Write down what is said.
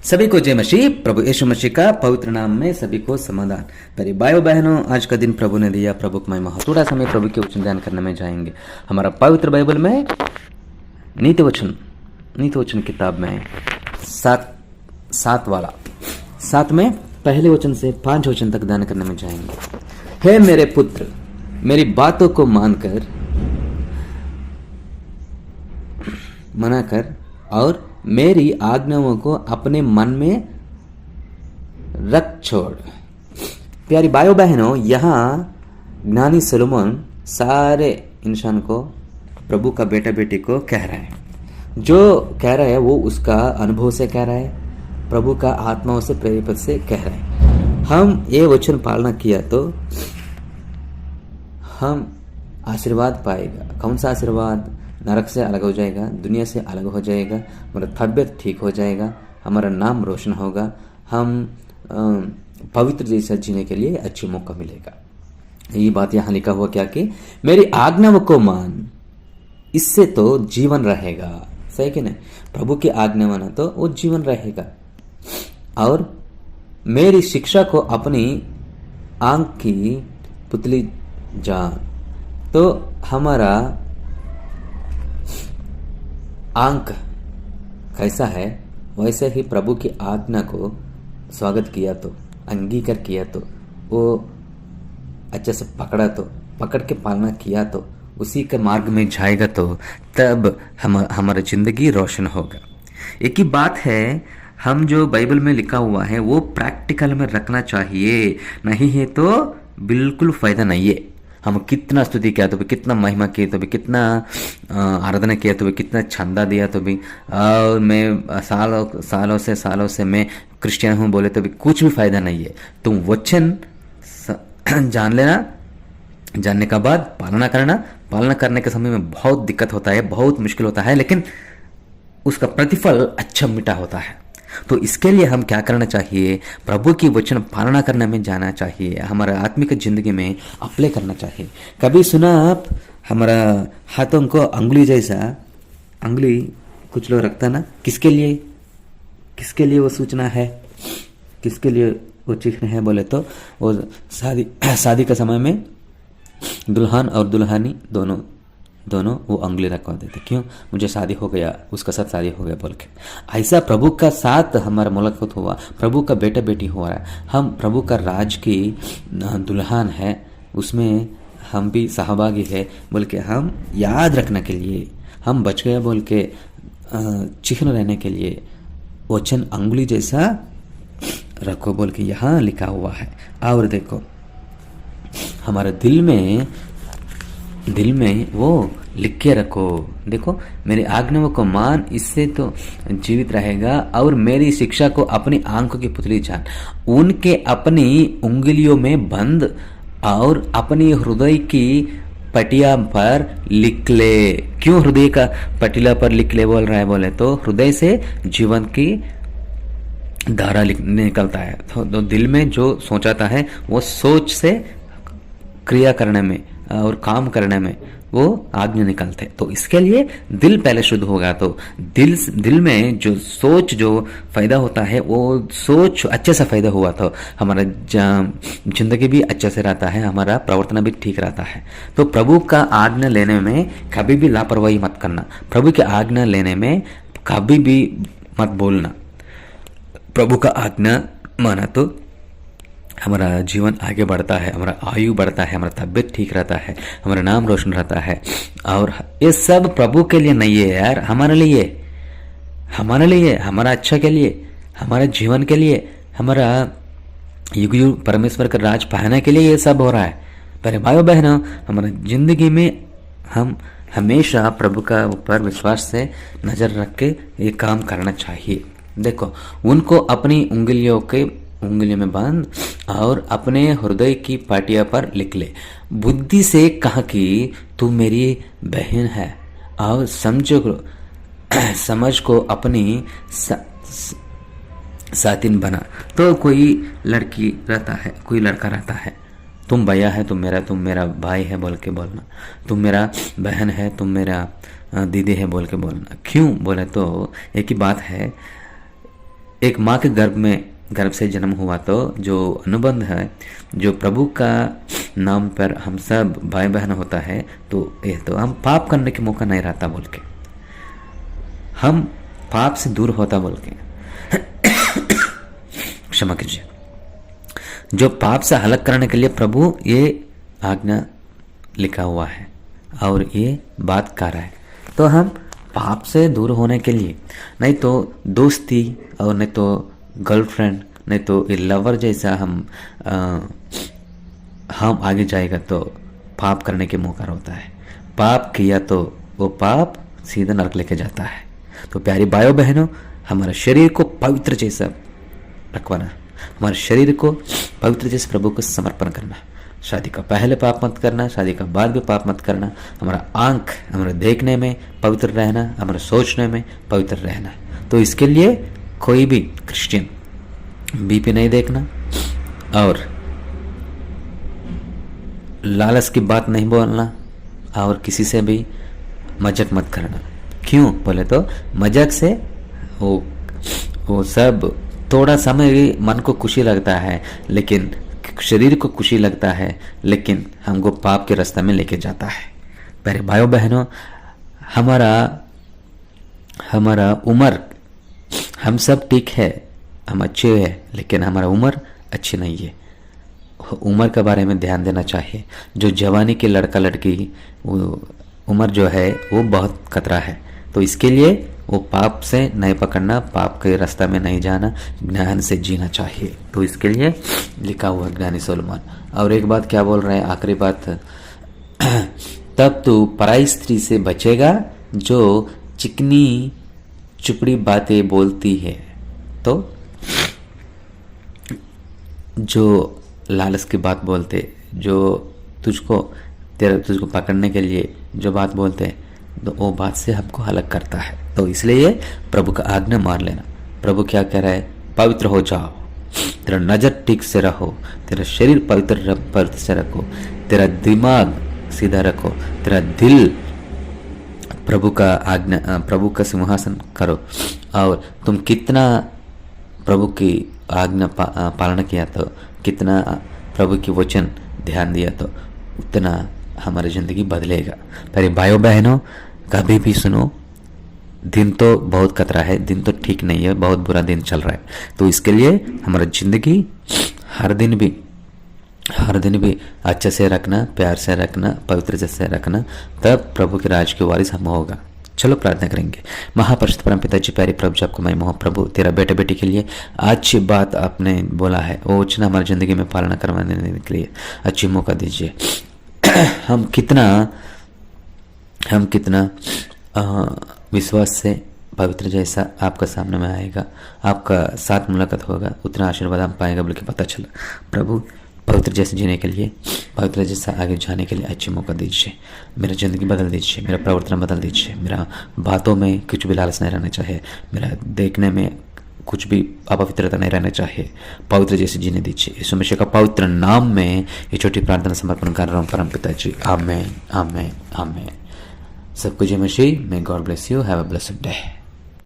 सभी को जय मसीह। प्रभु यीशु मसीह का पवित्र नाम में सभी को समाधान। मेरे भाइयों बहनों, आज का दिन प्रभु ने दिया, प्रभु की महिमा हो। थोड़ा समय प्रभु के वचन ध्यान करने में जाएंगे। हमारा पवित्र बाइबल में नीति वचन किताब में सात में पहले वचन से 5 वचन तक ध्यान करने में जाएंगे। हे मेरे पुत्र, मेरी बातों को मनाकर और मेरी आज्ञाओं को अपने मन में रख छोड़। प्यारी भाइयों बहनों, यहाँ ज्ञानी सोलोमन सारे इंसान को, प्रभु का बेटा बेटी को कह रहा है। जो कह रहा है वो उसका अनुभव से कह रहा है, प्रभु का आत्माओं से प्रेरित से कह रहा है। हम ये वचन पालना किया तो हम आशीर्वाद पाएगा। कौन सा आशीर्वाद? नरक से अलग हो जाएगा, दुनिया से अलग हो जाएगा, हमारा तबियत ठीक हो जाएगा, हमारा नाम रोशन होगा, हम पवित्र जैसा जीने के लिए अच्छी मौका मिलेगा। ये बात यहाँ लिखा हुआ क्या कि मेरी आज्ञाओं को मान, इससे तो जीवन रहेगा। सही कि नहीं? प्रभु की आज्ञा माना तो वो जीवन रहेगा। और मेरी शिक्षा को अपनी आंख की पुतली जान। तो हमारा आंख कैसा है, वैसे ही प्रभु की आज्ञा को स्वागत किया तो, अंगीकार किया तो, वो अच्छे से पकड़ के पालना किया तो, उसी के मार्ग में जाएगा तो तब हमारा जिंदगी रोशन होगा। एक ही बात है, हम जो बाइबल में लिखा हुआ है वो प्रैक्टिकल में रखना चाहिए, नहीं है तो बिल्कुल फायदा नहीं है। हम कितना स्तुति किया तो भी, कितना महिमा किया तो भी, कितना आराधना किया तो भी, कितना चंदा दिया तो भी, और मैं सालों से मैं क्रिश्चियन हूँ बोले तो भी कुछ भी फायदा नहीं है। तुम वचन जान लेना, जानने के बाद पालना करने के समय में बहुत दिक्कत होता है, बहुत मुश्किल होता है, लेकिन उसका प्रतिफल अच्छा मीठा होता है। तो इसके लिए हम क्या करना चाहिए? प्रभु की वचन पालना करने में जाना चाहिए, हमारा आत्मिक जिंदगी में अप्लाई करना चाहिए। कभी सुना आप, हमारा हाथों को अंगुली जैसा अंगुली कुछ लोग रखता ना, किसके लिए वो सूचना है, किसके लिए वो चिन्ह है बोले तो वो शादी का समय में दुल्हन और दुल्हनी दोनों वो अंगुली रखवा देते। क्यों? मुझे शादी हो गया, उसका साथ शादी हो गया बोल के। ऐसा प्रभु का साथ हमारा मुलाकात हुआ, प्रभु का बेटा बेटी हो रहा है, हम प्रभु का राज की दुल्हन है, उसमें हम भी सहभागी है बोल के हम याद रखने के लिए, हम बच गए बोल के चिन्ह रहने के लिए वचन अंगुली जैसा रखो बोल के यहाँ लिखा हुआ है। और देखो, हमारे दिल में वो लिख के रखो। देखो, मेरी आज्ञाओं को मान, इससे तो जीवित रहेगा, और मेरी शिक्षा को अपनी आंखों की पुतली जान। उनके अपनी उंगलियों में बंद और अपनी हृदय की पटिया पर लिख ले। क्यों हृदय का पटिया पर लिख ले बोल रहा है बोले तो हृदय से जीवन की धारा निकलता है। तो दिल में जो सोचाता है वो सोच से क्रिया करने में और काम करने में वो आज्ञा निकलते। तो इसके लिए दिल पहले शुद्ध होगा तो दिल में जो सोच जो फायदा होता है वो सोच अच्छे से फायदा हुआ तो हमारा जिंदगी भी अच्छे से रहता है, हमारा प्रवर्तन भी ठीक रहता है। तो प्रभु का आज्ञा लेने में कभी भी लापरवाही मत करना, प्रभु की आज्ञा लेने में कभी भी मत बोलना। प्रभु का आज्ञा माना तो हमारा जीवन आगे बढ़ता है, हमारा आयु बढ़ता है, हमारा तबियत ठीक रहता है, हमारा नाम रोशन रहता है। और ये सब प्रभु के लिए नहीं है यार, हमारे लिए, हमारा अच्छा के लिए, हमारे जीवन के लिए, हमारा युग युग परमेश्वर का राज पाने के लिए ये सब हो रहा है। पर भाइयों बहनों, हमारा जिंदगी में हम हमेशा प्रभु का ऊपर विश्वास से नजर रख के ये काम करना चाहिए। देखो, उनको अपनी उंगलियों में बांध और अपने हृदय की पाटिया पर लिख ले। बुद्धि से कहा कि तू मेरी बहन है, और समझ को अपनी सातिन बना। तो कोई लड़की रहता है, कोई लड़का रहता है, तुम भैया है, तुम मेरा भाई है बोल के बोलना, तुम मेरा बहन है, तुम मेरा दीदी है बोल के बोलना। क्यों बोले तो एक ही बात है, एक माँ के गर्भ से जन्म हुआ तो जो अनुबंध है, जो प्रभु का नाम पर हम सब भाई बहन होता है, तो ये तो हम पाप करने के मौका नहीं रहता बोल के, हम पाप से दूर होता बोल के क्षमा कीजिए, जो पाप से हलक करने के लिए प्रभु ये आज्ञा लिखा हुआ है और ये बात कर रहा है। तो हम पाप से दूर होने के लिए, नहीं तो दोस्ती और नहीं तो गर्लफ्रेंड, नहीं तो ये लवर जैसा हम आगे जाएगा तो पाप करने के मौका होता है। पाप किया तो वो पाप सीधा नरक लेके जाता है। तो प्यारी भाइयों बहनों, हमारा शरीर को पवित्र जैसा रखवाना, हमारे शरीर को पवित्र जैसे प्रभु को समर्पण करना। शादी का पहले पाप मत करना, शादी का बाद भी पाप मत करना। हमारा आंख, हमारे देखने में पवित्र रहना, हमारे सोचने में पवित्र रहना। तो इसके लिए कोई भी क्रिश्चियन बीपी नहीं देखना और लालच की बात नहीं बोलना और किसी से भी मजाक मत करना। क्यों बोले तो मजाक से वो सब थोड़ा समय भी मन को खुशी लगता है, लेकिन शरीर को खुशी लगता है, लेकिन हमको पाप के रास्ते में लेके जाता है। प्यारे भाइयों बहनों, हमारा उम्र, हम सब ठीक है, हम अच्छे हैं, लेकिन हमारा उम्र अच्छी नहीं है। उम्र के बारे में ध्यान देना चाहिए। जो जवानी के लड़का लड़की उम्र जो है वो बहुत खतरा है। तो इसके लिए वो पाप से नहीं पकड़ना, पाप के रास्ता में नहीं जाना, ज्ञान से जीना चाहिए। तो इसके लिए लिखा हुआ ज्ञानी सोलोमन। और एक बात क्या बोल रहे हैं, आखिरी बात, तब तू पराई स्त्री से बचेगा जो चिकनी चुपड़ी बातें बोलती है। तो जो लालच की बात बोलते, जो तुझको पकड़ने के लिए जो बात बोलते हैं, तो वो बात से हमको हलक करता है। तो इसलिए प्रभु का आज्ञा मान लेना। प्रभु क्या कह रहा है, पवित्र हो जाओ, तेरा नजर ठीक से रहो, तेरा शरीर पवित्र से रखो, तेरा दिमाग सीधा रखो, तेरा दिल प्रभु का सिंहासन करो। और तुम कितना प्रभु की आज्ञा पालना किया, तो कितना प्रभु की वचन ध्यान दिया, तो उतना हमारी जिंदगी बदलेगा। पर भाइयों बहनों, कभी भी सुनो, दिन तो बहुत खतरा है, दिन तो ठीक नहीं है, बहुत बुरा दिन चल रहा है। तो इसके लिए हमारा जिंदगी हर दिन भी अच्छे से रखना, प्यार से रखना, पवित्र से रखना, तब प्रभु के राज के वारिस हम होगा। चलो प्रार्थना करेंगे। महापरिशुद्ध परमपिता जी, प्यारे प्रभु जी, आपको महिमा हो। प्रभु, तेरा बेटा बेटी के लिए अच्छी बात आपने बोला है, वो वचन हमारी जिंदगी में पालना करवाने के लिए अच्छी मौका दीजिए। हम कितना विश्वास से पवित्र जैसा आपका सामने में आएगा, आपका साथ मुलाकात होगा, उतना आशीर्वाद हम पाएगा बोल के पता चला। प्रभु, पवित्र जैसे जीने के लिए, पवित्र जैसा आगे जाने के लिए अच्छी मौका दीजिए। मेरा ज़िंदगी बदल दीजिए, मेरा प्रवर्तन बदल दीजिए, मेरा बातों में कुछ भी लालच नहीं रहना चाहिए, मेरा देखने में कुछ भी अपवित्रता नहीं रहना चाहिए, पवित्र जैसे जीने दीजिए। यीशु मसीह का पवित्र नाम में ये छोटी प्रार्थना समर्पण कर रहा हूँ परम पिता जी। आमेन, आमेन, आमेन। सबको जय मसीह। May God bless you. Have a blessed day.